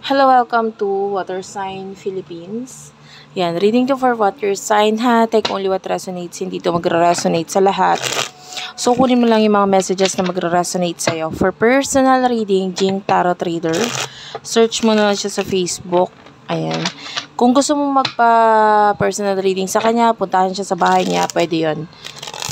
Hello, welcome to Water Sign Philippines. Yan, reading to for water sign ha. Take only what resonates, hindi to magre-resonate sa lahat. So, kunin mo lang yung mga messages na magre-resonate sa'yo. For personal reading, Jing Tarot Reader, search mo na lang siya sa Facebook. Ayan. Kung gusto mo magpa-personal reading sa kanya, puntahan siya sa bahay niya, pwede yon.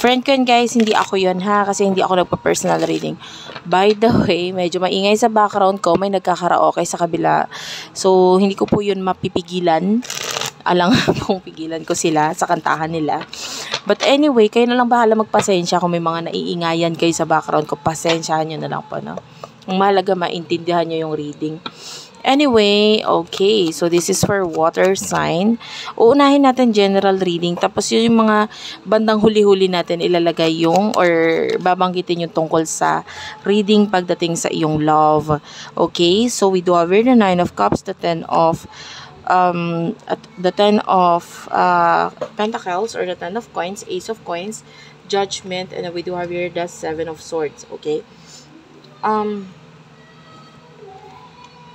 Friend ko yun guys, hindi ako yun ha, kasi hindi ako nagpa-personal reading. By the way, medyo maingay sa background ko, may nagkakaraoke sa kabila. So, hindi ko po yun mapipigilan. Alang kung pigilan ko sila sa kantahan nila. But anyway, kayo na lang bahala magpasensya kung may mga naiingayan kayo sa background ko. Pasensyahan nyo na lang po, no? Ang mahalaga, maintindihan nyo yung reading. Anyway, okay. So, this is for water sign. Uunahin natin general reading. Tapos, yun yung mga bandang huli-huli natin ilalagay yung or babanggitin yung tungkol sa reading pagdating sa iyong love. Okay? So, we do have here the 9 of Cups, the 10 of Pentacles or the 10 of Coins, Ace of Coins, Judgment, and we do have here the 7 of Swords. Okay?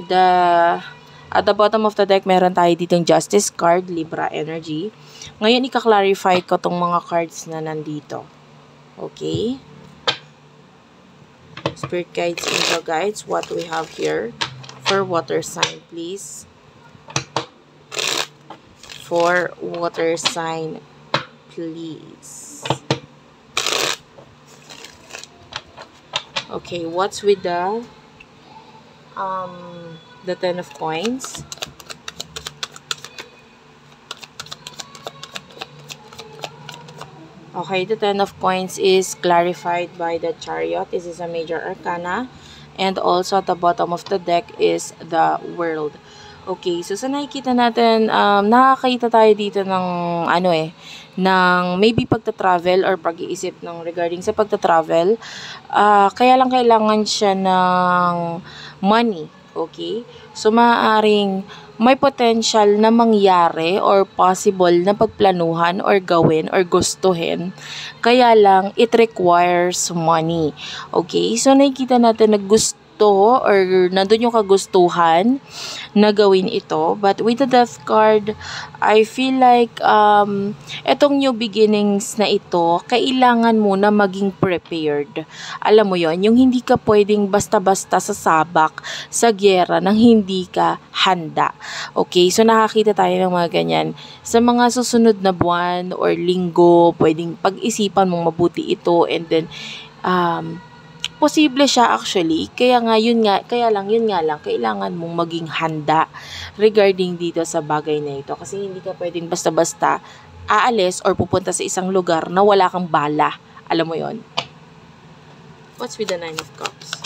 At the bottom of the deck, meron tayo ditong Justice card, Libra energy. Ngayon, ika-clarify ko tong mga cards na nandito. Okay? Spirit guides, angel guides, what we have here for water sign, please. For water sign, please. Okay, what's with the 10 of Coins? Okay, the 10 of Coins is clarified by the Chariot. This is a major arcana. And also at the bottom of the deck is the World. Okay, so sa nakikita natin, nakakita tayo dito ng ng maybe pagta-travel or pag-iisip ng regarding sa pagta-travel. Kaya lang kailangan siya ng money. Okay? So, maaaring may potential na mangyari or possible na pagplanuhan or gawin or gustuhin. Kaya lang, it requires money. Okay? So, nakikita natin na gusto or nandun yung kagustuhan na gawin ito. But with the Death card, I feel like etong new beginnings na ito, kailangan mo na maging prepared. Alam mo yon, yung hindi ka pwedeng basta-basta sasabak sa gyera nang hindi ka handa. Okay, so nakakita tayo ng mga ganyan. Sa mga susunod na buwan or linggo, pwedeng pag-isipan mong mabuti ito and then posible siya actually, kaya yun nga lang, kailangan mong maging handa regarding dito sa bagay na ito. Kasi hindi ka pwedeng basta-basta aalis or pupunta sa isang lugar na wala kang bala. Alam mo yon. What's with the 9 of Cups?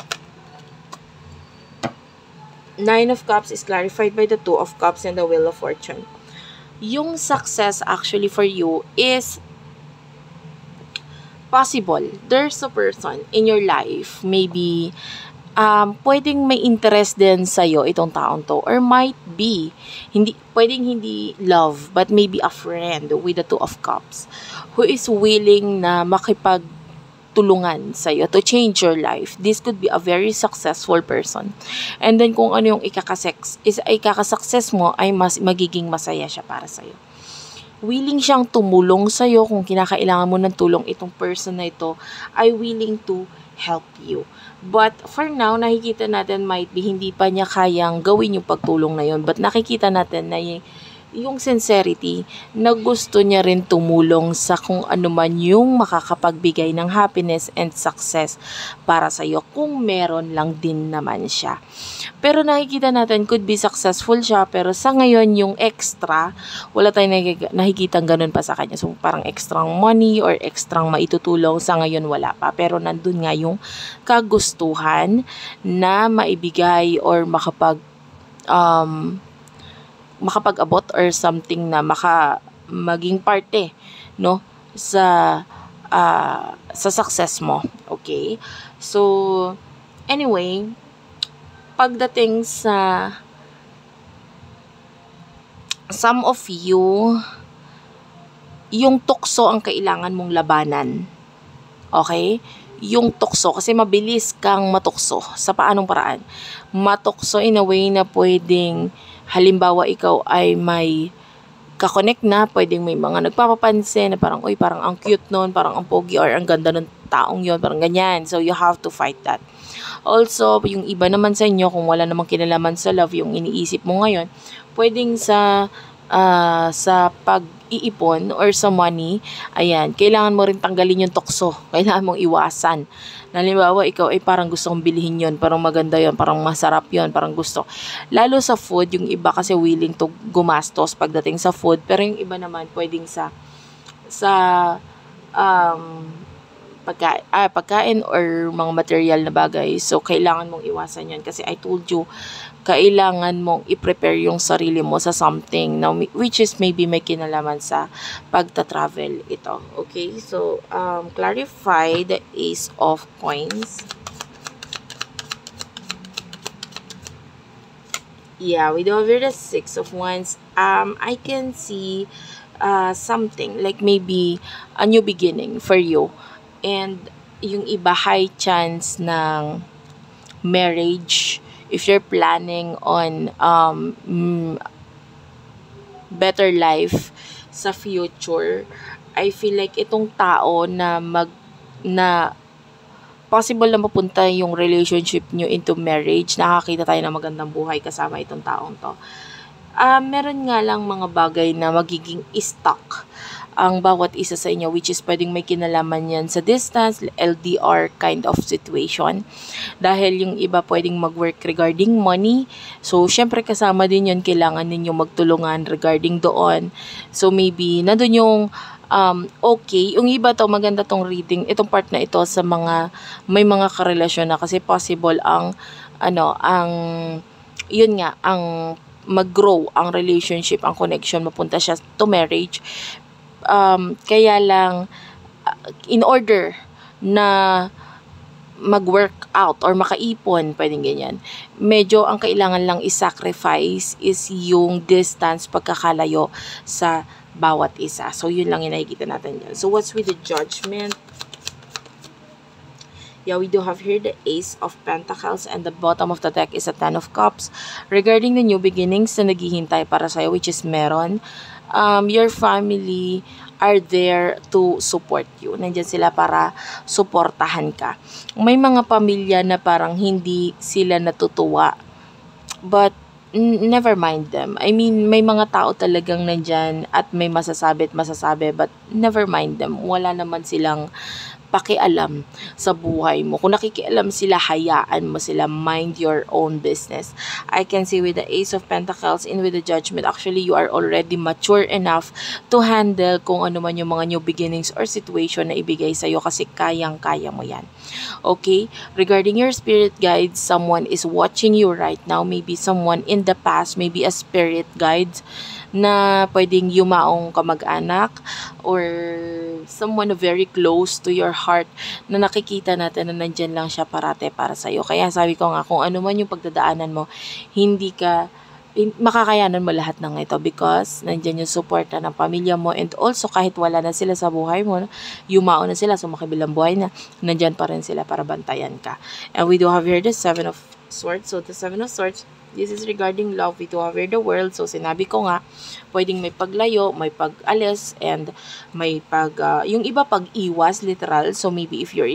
9 of Cups is clarified by the 2 of Cups and the Wheel of Fortune. Yung success actually for you is possible. There's a person in your life, maybe, pwedeng may interest din sa'yo itong taong to. Or might be, pwedeng hindi love, but maybe a friend with the 2 of Cups who is willing na makipagtulungan sa'yo to change your life. This could be a very successful person. And then kung ano yung ikakasuccess mo, ay magiging masaya siya para sa'yo. Willing siyang tumulong sa'yo kung kinakailangan mo ng tulong itong person na ito, ay willing to help you. But for now, nakikita natin might be hindi pa niya kayang gawin yung pagtulong na yun. But nakikita natin na yung sincerity na gusto niya rin tumulong sa kung ano man yung makakapagbigay ng happiness and success para sa'yo kung meron lang din naman siya. Pero nakikita natin could be successful siya pero sa ngayon yung extra, wala tayong nakikitang ganun pa sa kanya. So parang extra money or extra maitutulong sa ngayon wala pa. Pero nandun nga yung kagustuhan na maibigay or makapag-abot or something na maging parte, no, sa success mo. Okay? So, anyway, pagdating sa some of you, yung tukso ang kailangan mong labanan. Okay? yung tukso, kasi mabilis kang matukso. Sa paanong paraan? Matukso in a way na pwedeng, halimbawa ikaw ay may kakonect na, pwedeng may mga nagpapapansin na parang, uy, parang ang cute nun, parang ang pogi, or ang ganda ng taong yon, parang ganyan. So, you have to fight that. Also, yung iba naman sa inyo, kung wala namang kinalaman sa love, yung iniisip mo ngayon, pwedeng sa pag-iipon or sa money, ayan, kailangan mo rin tanggalin yung tukso. Kailangan mong iwasan. Halimbawa, ikaw ay parang gusto kong bilhin yun, parang maganda yun, parang masarap yun, parang gusto. Lalo sa food, yung iba kasi willing to gumastos pagdating sa food, pero yung iba naman pwedeng sa um, pagkain or mga material na bagay. So, kailangan mong iwasan yun. Kasi I told you, kailangan mong i-prepare yung sarili mo sa something na, which is maybe may kinalaman sa pagta-travel ito. Okay? So, clarify the Ace of Coins. Yeah, we do have here the Six of Wands. I can see something like maybe a new beginning for you. And yung iba, high chance ng marriage if you're planning on better life sa future. I feel like itong tao na possible na mapunta yung relationship nyo into marriage, nakakita tayo ng magandang buhay kasama itong taong to. Meron nga lang mga bagay na magiging stuck ang bawat isa sa inyo, which is pwedeng may kinalaman yan sa distance, LDR kind of situation. Dahil yung iba pwedeng mag-work regarding money. So, syempre kasama din yun, kailangan ninyo magtulungan regarding doon. So, maybe nandun yung okay. Yung iba to, maganda tong reading, itong part na ito sa mga, may mga karelasyon na, kasi possible ang yun nga, ang mag-grow ang relationship, ang connection, mapunta siya to marriage. Kaya lang, in order na mag-work out or makaipon, pwedeng ganyan, medyo ang kailangan lang i-sacrifice is yung distance, pagkakalayo sa bawat isa. So, yun lang yung nakikita natin dyan. So, what's with the Judgment? Yeah, we do have here the Ace of Pentacles, and the bottom of the deck is a Ten of Cups. Regarding the new beginnings na naghihintay para sa'yo, which is meron, your family are there to support you. Nandiyan sila para suportahan ka. May mga pamilya na parang hindi sila natutuwa, but never mind them. I mean, may mga tao talagang nandyan at may masasabi, but never mind them. Wala naman silang pakialam sa buhay mo. Kung nakikialam sila, hayaan mo sila. Mind your own business. I can see with the Ace of Pentacles and with the Judgment, actually, you are already mature enough to handle kung ano man yung mga new beginnings or situation na ibigay sa'yo, kasi kayang-kaya mo yan. Okay? Regarding your spirit guides, someone is watching you right now. Maybe someone in the past, maybe a spirit guide na pwedeng yumaong kamag-anak or someone very close to your heart na nakikita natin na nandyan lang siya parate para sa'yo. Kaya sabi ko nga, kung ano man yung pagdadaanan mo, makakayanan mo lahat ng ito because nandyan yung suporta ng pamilya mo, and also kahit wala na sila sa buhay mo, yumao na sila, sumakibilang buhay na, nandyan pa rin sila para bantayan ka. And we do have here the Seven of Swords. So the Seven of Swords, this is regarding love. We do have here the World. So sinabi ko nga, pwedeng may paglayo, may pag-alis, and may yung iba pag-iwas, literal. So maybe if you're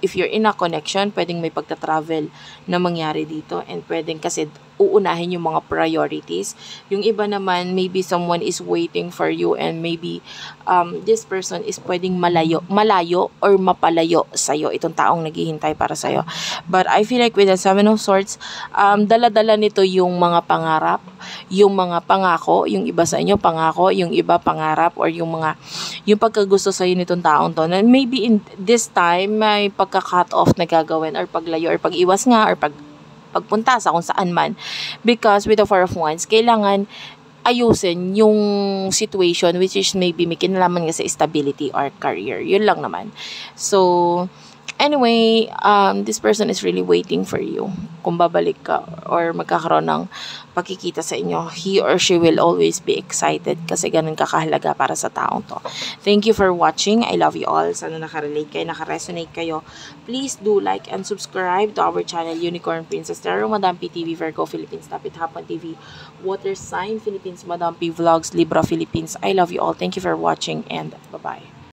if you're in a connection, pwedeng may pagta-travel na mangyari dito, and pwedeng kasi uunahin yung mga priorities. Yung iba naman, maybe someone is waiting for you, and maybe this person is pwedeng malayo or mapalayo sa'yo, itong taong naghihintay para sa'yo. But I feel like with the Seven of Swords, dala-dala nito yung mga pangarap, yung mga pangako, yung iba sa inyo pangako, yung iba pangarap, or yung pagkagusto sa'yo nitong taong to, na maybe in this time may pagka-cut off na gagawin, or paglayo, or pag-iwas nga, or pagpunta sa kung saan man. Because with the Four of Wands, kailangan ayusin yung situation, which is maybe may kinalaman nga sa stability or career. Yun lang naman. So, Anyway, this person is really waiting for you. Kung babalik ka or magkakaroon ng pagkikita sa inyo, he or she will always be excited kasi ganun kakahalaga para sa taong to. Thank you for watching. I love you all. Sana nakarelate kayo, nakaresonate kayo. Please do like and subscribe to our channel, Unicorn Princess Tarot, Madam P TV, Virgo Philippines, Tapit Hapon TV, Water Sign Philippines, Madam P Vlogs, Libra Philippines. I love you all. Thank you for watching and bye-bye.